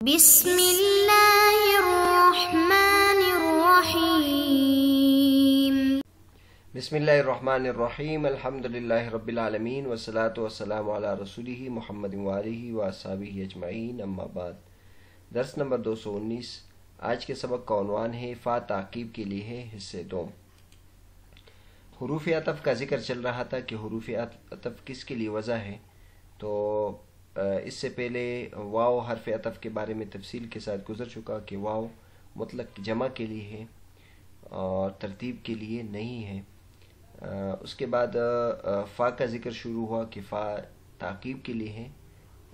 بسم اللہ الرحمن الرحیم بسم اللہ الرحمن الرحیم الحمدللہ رب العالمین والصلاة والسلام علی رسولہ محمد وآلہ واصحابہ اجمعین اما بعد۔ درس نمبر 219۔ آج کے سبق کا عنوان ہے فا تعقیب کے لیے ہے حصے دوم۔ حروف عطف کا ذکر چل رہا تھا کہ حروف عطف کس کے لیے وضع ہے، تو اس سے پہلے واو حرف عطف کے بارے میں تفصیل کے ساتھ گزر چکا کہ واو مطلق جمع کے لیے ہے اور ترتیب کے لیے نہیں ہے۔ اس کے بعد فا کا ذکر شروع ہوا کہ فا تعقیب کے لیے ہے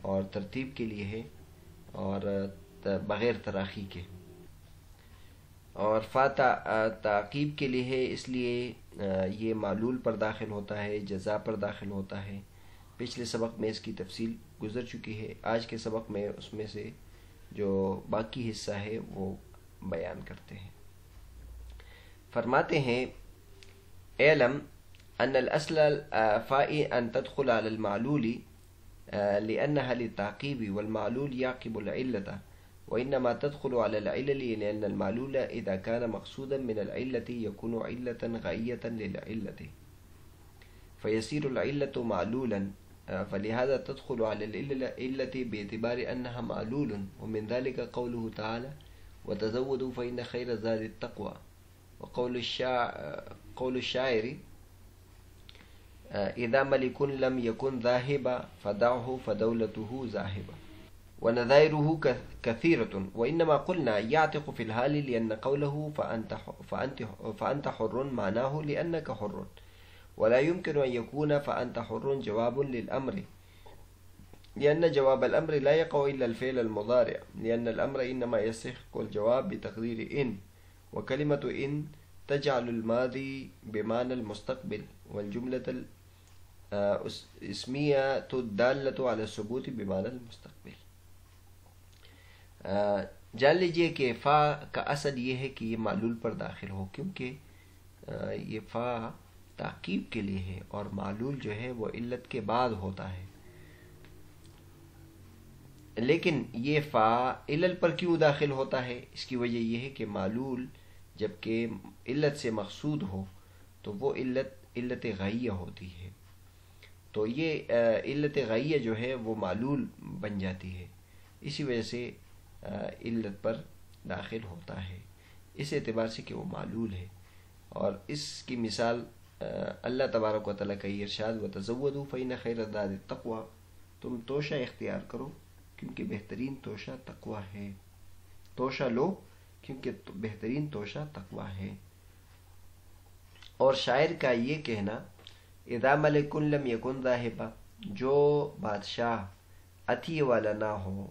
اور ترتیب کے لیے ہے اور بغیر تراخی کے، اور فا تعقیب کے لیے ہے اس لیے یہ معلول پر داخل ہوتا ہے، جزا پر داخل ہوتا ہے۔ پچھلے سبق میں اس کی تفصیل گزر چکی ہے، آج کے سبق میں اس میں سے جو باقی حصہ ہے وہ بیان کرتے ہیں۔ فرماتے ہیں اعلم ان الاصل الفاء ان تدخل على المعلول لانها للتعقيب والمعلول يعقب العلة، وانما تدخل على العلل لان المعلول اذا كان مقصودا من العلة يكون علة غائية للعلة فيصير العلة معلولا، فلهذا تدخل على العلة باعتبار أنها معلول، ومن ذلك قوله تعالى وتزودوا فإن خير الزاد التقوى، وقول الشاعر إذا ملك لم يكن ذاهبا فدعه فدولته ذاهبة، ونظائره كثيرة، وإنما قلنا يعتق في الحال لأن قوله فأنت حر معناه لأنك حر، ولا يمكن أن يكون فأنت حر جواب للأمر لأن جواب الأمر لا يقع إلا الفعل المضارع، لأن الأمر إنما يستحق الجواب بتقدير إن، وكلمة إن تجعل الماضي بمعنى المستقبل، والجملة الاسمية الدالة على الثبوت بمعنى المستقبل۔ جان لیجئے کہ فا کا اصل یہ ہے کہ یہ معلول پر داخل ہو، کیونکہ یہ فا تعقیب کے لیے ہے اور معلول جو ہے وہ علت کے بعد ہوتا ہے۔ لیکن یہ فا علل پر کیوں داخل ہوتا ہے؟ اس کی وجہ یہ ہے کہ معلول جبکہ علت سے مقصود ہو تو وہ علت غائیہ ہوتی ہے، تو یہ علت غائیہ جو ہے وہ معلول بن جاتی ہے، اسی وجہ سے علت پر داخل ہوتا ہے، اس اعتبار سے کہ وہ معلول ہے۔ اور اس کی مثال اللہ تبارک و تعالیٰ کا یہ ارشاد وَتَزَوَّدُوا فَإِنَّ خَيْرَ الزَّادِ التَّقْوَىٰ، تم توشہ اختیار کرو کیونکہ بہترین توشہ تقویٰ ہے، توشہ لو کیونکہ بہترین توشہ تقویٰ ہے۔ اور شاعر کا یہ کہنا اذا ملک لم یکن ذاہبا، جو بادشاہ عطیے والا نہ ہو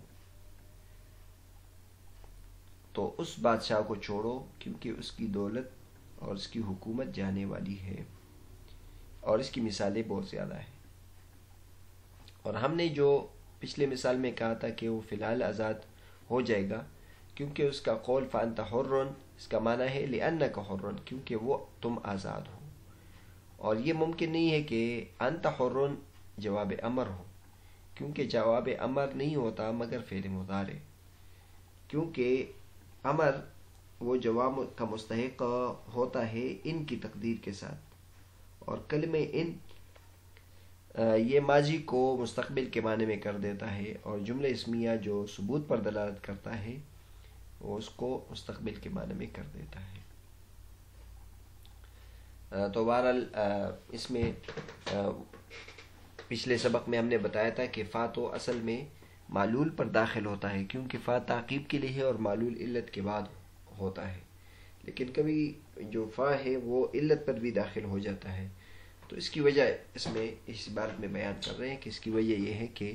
تو اس بادشاہ کو چھوڑو کیونکہ اس کی دولت اور اس کی حکومت جانے والی ہے، اور اس کی مثالیں بہت زیادہ ہیں۔ اور ہم نے جو پچھلے مثال میں کہا تھا کہ وہ فی الحال آزاد ہو جائے گا کیونکہ اس کا قول فانت حر، اس کا معنی ہے لأنک حر، کیونکہ وہ تم آزاد ہو، اور یہ ممکن نہیں ہے کہ انت حر جواب امر ہو، کیونکہ جواب امر نہیں ہوتا مگر فعل مضارع، کیونکہ امر وہ جواب کا مستحق ہوتا ہے ان کی تقدیر کے ساتھ، اور کلمہ ان یہ ماضی کو مستقبل کے معنی میں کر دیتا ہے، اور جملہ اسمیہ جو ثبوت پر دلالت کرتا ہے وہ اس کو مستقبل کے معنی میں کر دیتا ہے۔ تو بہرحال اس میں پچھلے سبق میں ہم نے بتایا تھا کہ فا تو اصل میں معلول پر داخل ہوتا ہے کیونکہ فا تعقیب کے لیے ہے اور معلول علت کے بعد ہوتا ہے، لیکن کبھی جو فا ہے وہ علت پر بھی داخل ہو جاتا ہے، تو اس کی وجہ اس میں اس بات میں بیان کر رہے ہیں کہ اس کی وجہ یہ ہے کہ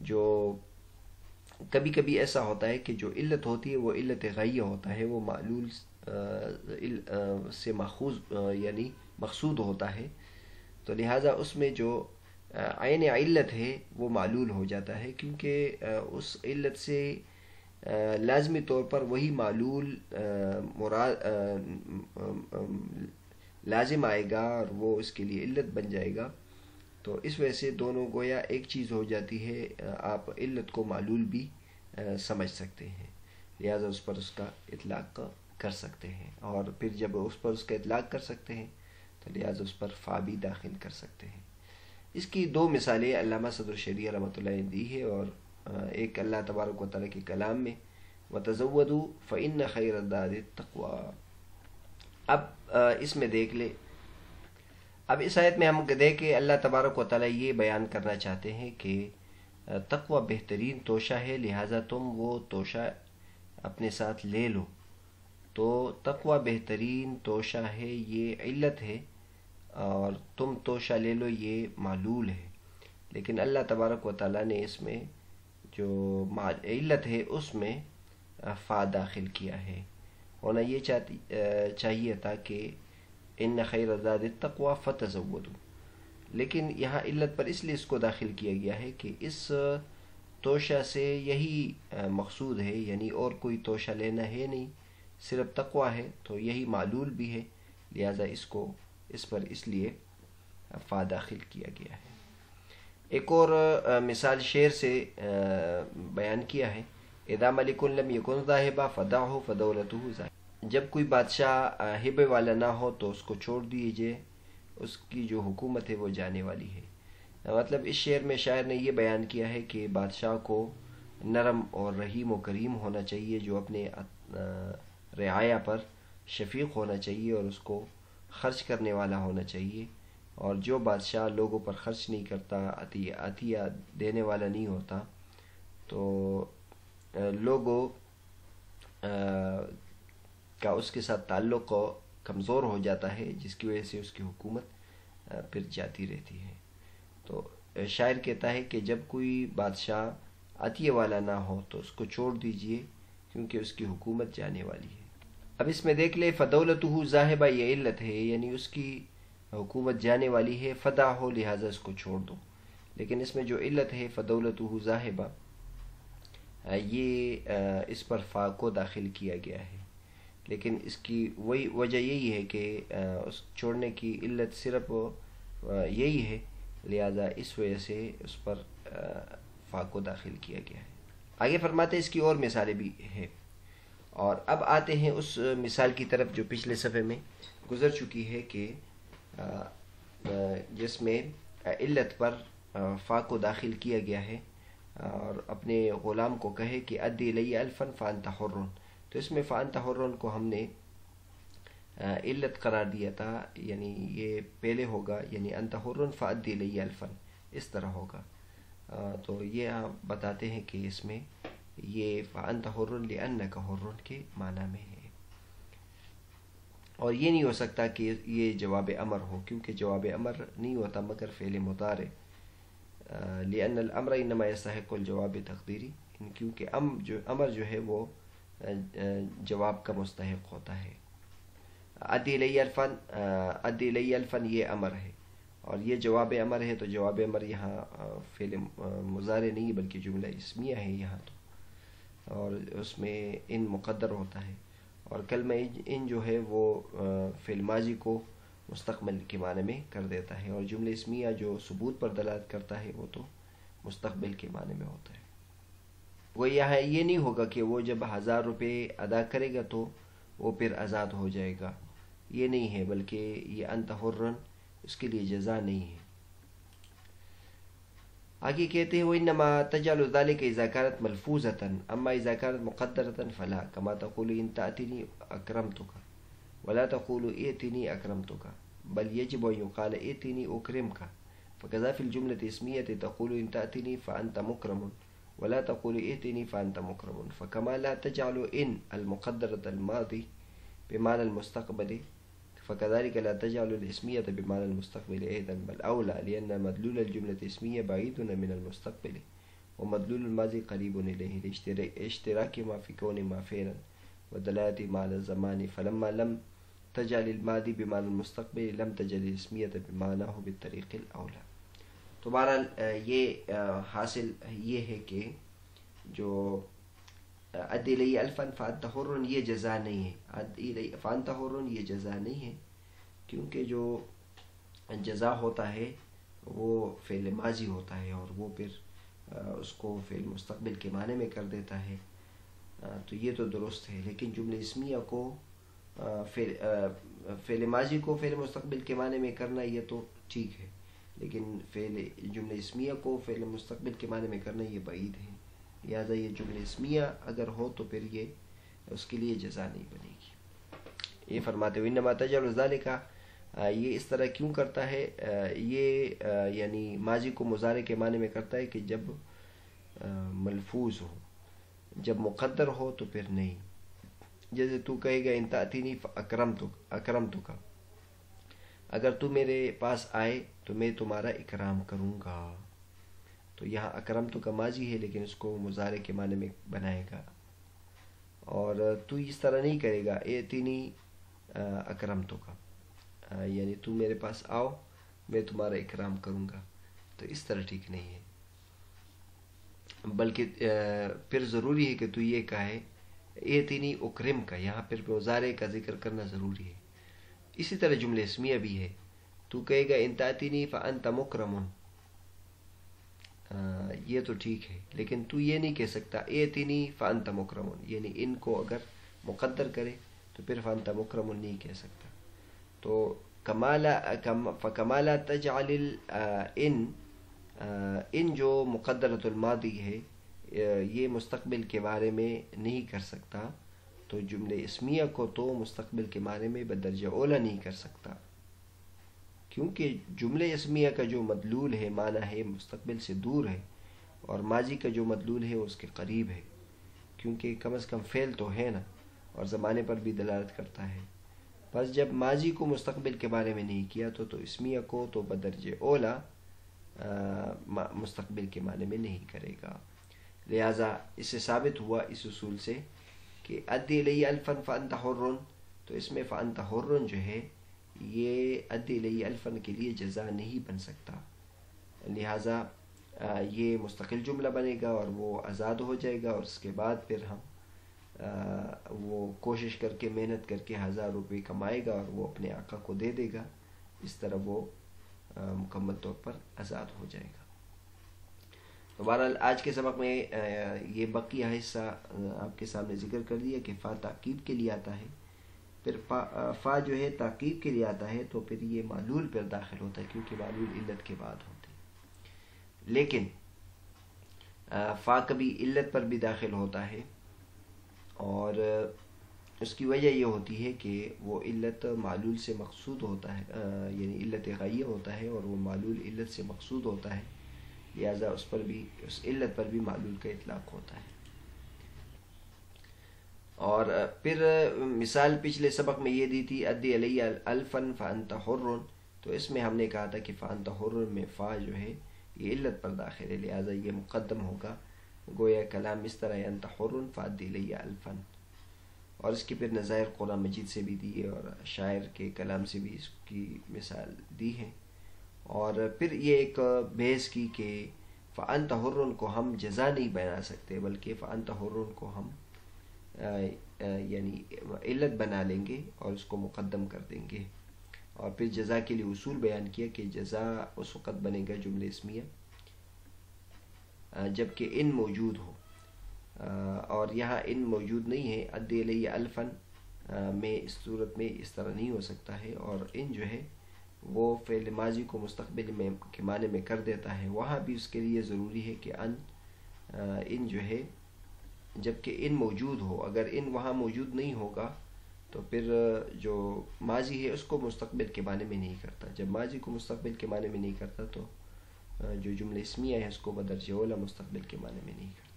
جو کبھی کبھی ایسا ہوتا ہے کہ جو علت ہوتی ہے وہ علت غائیہ ہوتا ہے، وہ معلول سے ماخوذ یعنی مقصود ہوتا ہے، تو لہٰذا اس میں جو عین علت ہے وہ معلول ہو جاتا ہے، کیونکہ اس علت سے لازمی طور پر وہی معلول لازم آئے گا اور وہ اس کے لیے علت بن جائے گا، تو اس وجہ سے دونوں گویا ایک چیز ہو جاتی ہے، آپ علت کو معلول بھی سمجھ سکتے ہیں، لہٰذا اس پر اس کا اطلاق کر سکتے ہیں، اور پھر جب اس پر اس کا اطلاق کر سکتے ہیں تو لہٰذا اس پر فا بھی داخل کر سکتے ہیں۔ اس کی دو مثالیں علامہ صدر الشریعہ رحمۃ اللہ نے دی ہے، اور ایک اللہ تبارک و تعالیٰ کے کلام میں وَتَزَوَّدُوا فَإِنَّ خَيْرَ الزَّادِ التَّقْوَىٰ۔ اب اس میں دیکھ لے، اب اس آیت میں ہم دیکھیں اللہ تبارک و تعالیٰ یہ بیان کرنا چاہتے ہیں کہ تقوی بہترین توشہ ہے، لہٰذا تم وہ توشہ اپنے ساتھ لے لو۔ تو تقوی بہترین توشہ ہے، یہ علت ہے، اور تم توشہ لے لو یہ معلول ہے، لیکن اللہ تبارک و تعالیٰ نے اس میں جو علت ہے اس میں فا داخل کیا ہے۔ ہونا یہ چاہیے تھا کہ ان خیر الزاد التقوی فتزودوا، لیکن یہاں علت پر اس لیے اس کو داخل کیا گیا ہے کہ اس توشہ سے یہی مقصود ہے، یعنی اور کوئی توشہ لینا ہے نہیں، صرف تقوی ہے، تو یہی معلول بھی ہے، لہذا اس پر اس لیے فا داخل کیا گیا ہے۔ ایک اور مثال شعر سے بیان کیا ہے، اذا ملک لم یکن ذاہبا فدعہ فدولتہ ذاہبہ، جب کوئی بادشاہ ہبے والا نہ ہو تو اس کو چھوڑ دیجئے، اس کی جو حکومت ہے وہ جانے والی ہے۔ مطلب اس شعر میں شاعر نے یہ بیان کیا ہے کہ بادشاہ کو نرم اور رحیم و کریم ہونا چاہیے، جو اپنے رعایا پر شفیق ہونا چاہیے اور اس کو خرچ کرنے والا ہونا چاہیے، اور جو بادشاہ لوگوں پر خرچ نہیں کرتا، عطیہ دینے والا نہیں ہوتا، تو لوگوں کا اس کے ساتھ تعلق کمزور ہو جاتا ہے، جس کی وجہ سے اس کی حکومت پھر جاتی رہتی ہے۔ تو شاعر کہتا ہے کہ جب کوئی بادشاہ عطیہ والا نہ ہو تو اس کو چھوڑ دیجئے، کیونکہ اس کی حکومت جانے والی ہے۔ اب اس میں دیکھ لے فدولتہ ذاہبہ، یہ علت ہے، یعنی اس کی حکومت جانے والی ہے، فدا ہو لہٰذا اس کو چھوڑ دو، لیکن اس میں جو علت ہے فدولتہ ذاہبہ، یہ اس پر فا کو داخل کیا گیا ہے، لیکن اس کی وہی وجہ یہی ہے کہ اس چھوڑنے کی علت صرف یہی ہے، لہذا اس وجہ سے اس پر فا کو داخل کیا گیا ہے۔ آگے فرماتے ہیں اس کی اور مثالیں بھی ہیں، اور اب آتے ہیں اس مثال کی طرف جو پچھلے صفحے میں گزر چکی ہے، کہ جس میں علت پر فا کو داخل کیا گیا ہے، اور اپنے غلام کو کہے کہ ادی الی الفا فانت حر، تو اس میں فانت حر کو ہم نے علت قرار دیا تھا، یعنی یہ پہلے ہوگا، یعنی انت حر فادی الی الفا، اس طرح ہوگا۔ تو یہ آپ بتاتے ہیں کہ اس میں یہ فانت حر لانک حر کے معنی میں ہے، اور یہ نہیں ہو سکتا کہ یہ جواب امر ہو، کیونکہ جواب امر نہیں ہوتا مگر فعل مضارع، لأن الامر انما يستحق الجواب تقدیری، کیونکہ امر جو ہے وہ جواب کا مستحق ہوتا ہے۔ ادی الی الفن یہ امر ہے، اور یہ جواب امر ہے، تو جواب امر یہاں فعل مضارع نہیں بلکہ جملہ اسمیہ ہے یہاں تو، اور اس میں ان مقدر ہوتا ہے، اور کلمہ ان جو ہے وہ فعل ماضی کو مستقبل کے معنی میں کر دیتا ہے، اور جملہ اسمیہ جو ثبوت پر دلالت کرتا ہے وہ تو مستقبل کے معنی میں ہوتا ہے۔ وہ یہاں یہ نہیں ہوگا کہ وہ جب 1000 روپے ادا کرے گا تو وہ پھر آزاد ہو جائے گا، یہ نہیں ہے، بلکہ یہ انت حرن اس کے لیے جزا نہیں ہے۔ آگے کہتے ہیں وَإِنَّمَا تَجْعَلُ ذَلِكَ إِذَا كَانَتْ مَلْفُوظَةً أَمَّا إِذَا كَانَتْ مُقَدَّرَةً فَلَا، كَمَا تَقُولُ إِن تَأْتِنِي أَكْرَمْتُكَ وَلَا تَقُولُ ائْتِنِي أَكْرَمْتُكَ بَلْ يَجِبُ أَن يُقَالَ ائْتِنِي أُكْرِمْكَ، فَكَذَا فِي الْجُمْلَةِ الْإِسْمِيَّةِ تَقُولُ إِن تَأْتِنِي فَأَنْتَ مُكْرَمٌ ولا تقول ائتني فأنت مكرم، فكما لا تجعل إن المقدرة الماضي بمعنى المستقبل، فكذلك لا تجعل الاسمية بمعنى المستقبل أيضا، بل أولى، لأن مدلول الجملة الاسمية بعيد من المستقبل، ومدلول الماضي قريب إليه لاشتراك ما في كون ما فعلا ودلالة ما على الزمان، فلما لم تجعل الماضي بمعنى المستقبل لم تجعل الاسمية بمعناه بالطريق الأولى۔ تو بہرحال یہ حاصل یہ ہے کہ جو ادی الی الفا فانت حر یہ جزا نہیں ہے، ادی الی فانت حر یہ جزا نہیں ہے، کیونکہ جو جزا ہوتا ہے وہ فعل ماضی ہوتا ہے، اور وہ پھر اس کو فعل مستقبل کے معنی میں کر دیتا ہے تو یہ تو درست ہے، لیکن جملہ اسمیہ کو فعل ماضی کو فعل مستقبل کے معنی میں کرنا یہ تو ٹھیک ہے، لیکن جملہ اسمیہ کو فعل مستقبل کے معنی میں کرنا یہ بعید ہے، لہذا یہ جملہ اسمیہ اگر ہو تو پھر یہ اس کے لیے جزا نہیں بنے گی۔ یہ فرماتے ہوئے انما تجعل ذالک، یہ اس طرح کیوں کرتا ہے، یہ یعنی ماضی کو مضارع کے معنی میں کرتا ہے کہ جب ملفوظ ہو، جب مقدر ہو تو پھر نہیں۔ جیسے تو کہے گا ان تأتینی فاکرمتک، اگر تو میرے پاس آئے تو میں تمہارا اکرام کروں گا، تو یہاں اکرمتک ماضی ہے لیکن اس کو مضارع کے معنی میں بنائے گا، اور تو اس طرح نہیں کرے گا ائتنی اکرمتک، یعنی تو میرے پاس آؤ میں تمہارا اکرام کروں گا، تو اس طرح ٹھیک نہیں ہے، بلکہ پھر ضروری ہے کہ تو یہ کہے ائتنی اکرم کا، یہاں پھر مضارع کا ذکر کرنا ضروری ہے۔ اسی طرح جملہ اسمیہ بھی ہے، تو کہے گا ان تأتینی فانت مکرم، یہ تو ٹھیک ہے، لیکن تو یہ نہیں کہہ سکتا ائتنی فانت مکرم، یعنی ان کو اگر مقدر کرے تو پھر فانت مکرم نہیں کہہ سکتا۔ تو فکمالا تجعل ان جو مقدرۃ الماضی ہے یہ مستقبل کے بارے میں نہیں کر سکتا، تو جملہ اسمیہ کو تو مستقبل کے بارے میں بدرجہ اولا نہیں کر سکتا، کیونکہ جملہ اسمیہ کا جو مدلول ہے معنی ہے مستقبل سے دور ہے، اور ماضی کا جو مدلول ہے اس کے قریب ہے، کیونکہ کم از کم فعل تو ہے نا، اور زمانے پر بھی دلالت کرتا ہے۔ بس جب ماضی کو مستقبل کے بارے میں نہیں کیا تو اسمیہ کو تو بدرجہ اولا مستقبل کے معنی میں نہیں کرے گا، لہذا اس سے ثابت ہوا اس اصول سے کہ ادی الی الفا فانت حر، تو اس میں فانت حر جو ہے یہ ادی الی الفا کے لیے جزا نہیں بن سکتا، لہذا یہ مستقل جملہ بنے گا اور وہ آزاد ہو جائے گا، اور اس کے بعد پھر ہم وہ کوشش کر کے محنت کر کے 1000 روپے کمائے گا اور وہ اپنے آقا کو دے دے گا، اس طرح وہ مکمل طور پر آزاد ہو جائے گا۔ تو بہرحال آج کے سبق میں یہ بقیہ حصہ آپ کے سامنے ذکر کر دیا کہ فا تاکید کے لیے آتا ہے، پھر فا جو ہے تاکید کے لیے آتا ہے تو پھر یہ معلول پر داخل ہوتا ہے، کیونکہ معلول علت کے بعد ہوتے ہیں، لیکن فا کبھی علت پر بھی داخل ہوتا ہے، اور اس کی وجہ یہ ہوتی ہے کہ وہ علت معلول سے مقصود ہوتا ہے، یعنی علت غائیہ ہوتا ہے اور وہ معلول علت سے مقصود ہوتا ہے، لہذا اس علت پر بھی معلول کا اطلاق ہوتا ہے۔ اور پھر مثال پچھلے سبق میں یہ دی تھی ادی علی الفا فانت حر، تو اس میں ہم نے کہا تھا کہ فانت حر میں فا جو ہے یہ علت پر داخل ہے، لہذا یہ مقدم ہوگا، گویا کلام اس طرح انت حر فادی الی الفا، اور اس کی پھر نظائر قرآن مجید سے بھی دی ہے اور شاعر کے کلام سے بھی اس کی مثال دی ہے، اور پھر یہ ایک بحث کی کہ فانت حر کو ہم جزا نہیں بنا سکتے، بلکہ فانت حر کو ہم یعنی علت بنا لیں گے اور اس کو مقدم کر دیں گے، اور پھر جزا کے لیے اصول بیان کیا کہ جزا اس وقت بنے گا جملہ اسمیہ جبکہ ان موجود ہو، اور یہاں ان موجود نہیں ہے، ادی الی الفا میں اس صورت میں اس طرح نہیں ہو سکتا ہے، اور ان جو ہے وہ فعل ماضی کو مستقبل میں کے معنی میں کر دیتا ہے، وہاں بھی اس کے لیے ضروری ہے کہ ان جو ہے جبکہ ان موجود ہو، اگر ان وہاں موجود نہیں ہوگا تو پھر جو ماضی ہے اس کو مستقبل کے معنی میں نہیں کرتا، جب ماضی کو مستقبل کے معنی میں نہیں کرتا تو جو جملہ اسمیہ ہے اس کو بدرجہ اولا مستقبل کے معنی میں نہیں کرتا۔